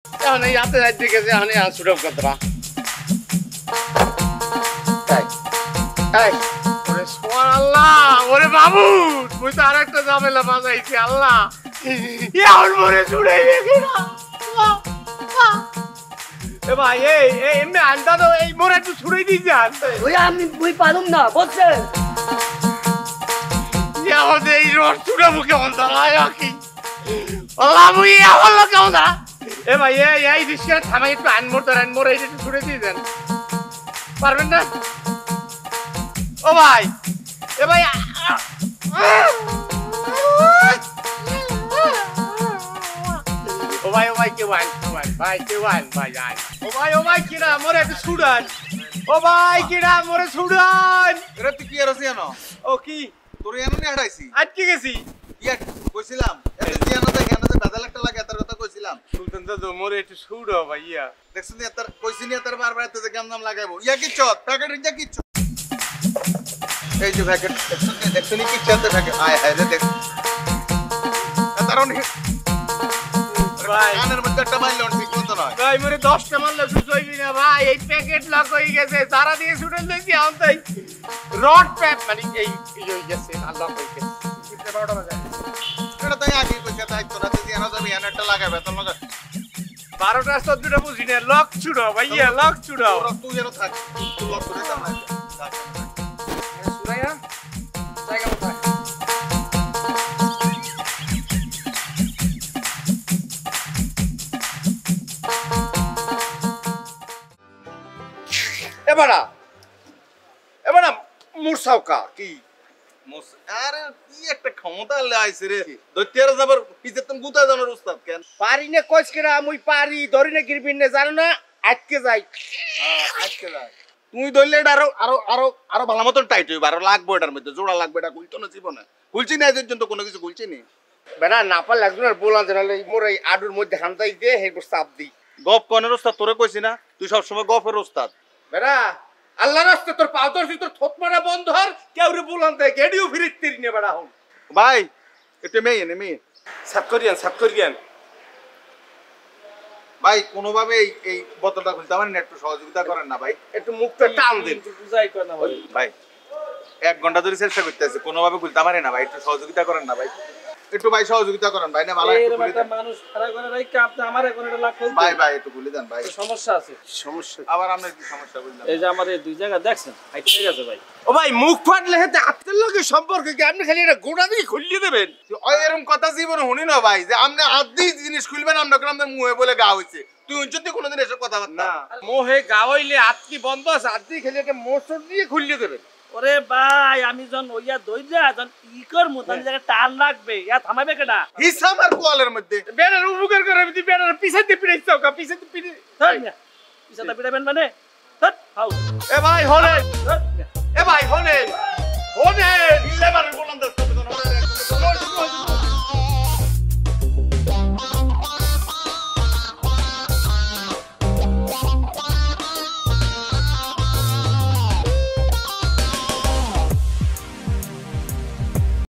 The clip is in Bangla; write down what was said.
এখন এই হাতে রাত দিকে যে এখন সুরভ কতরা ওরে সোয়ার আল্লাহ ওরে বাবু তুই তো আরেকটা ঝামেলা বাজাইছি আল্লাহ এখন মরে ছুড়ে গেছে না এ ভাই এই এমনি আন্ডা তো এই মোরে একটু ছুড়ে দিয়ে যান ওই আমি বই পারুম না বলছেন আমাদের এই রড ছুড়ে মুখে অন্তর কি আল্লাহ মুই আমার লোক কেমন দাঁড়া এ ভাই এই রিক্সা থামাই একটু আনমোর এই একটু ছুড়ে দিয়ে দেন পারবেন না ও ভাই এ ভাই ও ভাই কেউ আন ভাই কেউ আন ভাই আন ও ভাই কিরা মোরে একটু ছুড়ান ও ভাই কিরা মোরে ছুড়ান এরা তুই কি আর আছিস জানো ও কি তোর এনে নিয়ে হাঁটাইছি আটকে গেছি ইয়া কইছিলাম এত জিয়ানোতে এখানে বেদাল একটা লাগে এত কথা কইছিলাম সুলতান দাদু মোরে একটু ছুড়ো ভাইয়া দেখছিস নি এত কইছিনি এত বারবার এত যে নাম লাগাইবো ইয়া কি চট প্যাকেট ইয়া কি চট এই যে প্যাকেট দেখছিস কি চট প্যাকেট আয় হায় রে দেখ তারন ভাই কানের মধ্যে একটা মাইল লন ঠিক মতো নয় ভাই মোরে 10টা মারলে সুসইবি না ভাই এই প্যাকেট লক হয়ে গেছে তারা দিয়ে ছুড়ে দিয়েছি আমতাই রড প্যাপ মানে এই হয়ে গেছে আল্লাহ হয়ে গেছে কিতে 12টা বাজে এটা তাই আগে কইছে তাই তোরা যে জিয়ানো যাবি এনে একটা লাগাবে তোর লগা 12টা 14টা বুঝি না লক ছুড়ো ভাইয়া লক ছুড়ো তোরা তুই যেন থাক তুই লক করে দাও না সুরাইয়া জায়গা কোথায় এবারা মুরসাউকা কি আরে কি একটা ক্ষমতা লাইছে রে দৈত্যার যাবার পিছে তুমি গুতা জানার উস্তাদ কেন পারি না কইছ কেরা মুই পারি ধরি না গিরবিন না জানো না আজকে যাই আজকে যাই তুই ধরলে এটা আরো ভালো মতন টাইট হইব আরো লাগবে এটার মধ্যে জোড়া লাগবে এটা খুলতো না জীবনে খুলছি না এদের জন্য কোনো কিছু খুলছি নি বেটা না পারলে একজনের বলান জানালে মোর এই আডুর মধ্যে হান্দাই দে হেরপর চাপ দিই গপ কনের উস্তাদ তোরে কইছি না তুই সবসময় গফের উস্তাদ বেটা আল্লাহ রাস্তে তোর পাও ধরছি তোর থোত মারা বন্ধ হর কেউ রে বলান দেয় গেডিও ফিরিত তিরি নে বেটা হন ভাই একটু মেয়ে সাত করিয়ান ভাই কোনোভাবে এই বোতলটা খুলতে আমার একটু সহযোগিতা করেন না ভাই একটু মুখটা টান দেন বুঝাই কর না ভাই ভাই 1 ঘন্টা ধরে চেষ্টা করতেছে কোনোভাবে খুলতে পারে না ভাই একটু সহযোগিতা করেন না ভাই একটু ভাই সহযোগিতা করেন ভাই না ভালো একটু খুলে দেন মানুষ খাড়া করে রাখকে আপনি আমারে কোন এটা লাগ ভাই একটু খুলে দেন ভাই সমস্যা আছে আবার আপনার কি সমস্যা বুঝলাম এই যে আমাদের দুই জায়গা দেখছেন হাইটে গেছে ভাই ও ভাই মুখ ফাটলে হেতে আত্মের লগে সম্পর্ক কি আপনি খালি এটা গোড়া দিয়ে খুলিয়ে দেবেন ওই এরকম কথা জীবনে শুনি না ভাই যে আপনি আদি জিনিস খুলবেন আমরা আপনার মুহে বলে গা হইছে তুই যদি কোনোদিন এসব কথা বল না মোহে গাওয়াইলে আত্মি বন্ধ আছে আত্মি খালি একটা মোটর দিয়ে খুলিয়ে দেবেন ওরে ভাই আমি যখন ওইয়া দইরা যখন ই করমু তখন জায়গা টান লাগবে ইয়া থামাবে কেডা হিসাব আর কোয়ালের মধ্যে বেড়ার উপকার করে আমি বেড়ার পিছাতে পিড়াইছাও কা পিছাতে পিড়ে পিছাটা পিড়াবেন মানে ধর হাউ এ ভাই হলে ধর এ ভাই হলে লেবার বললাম তো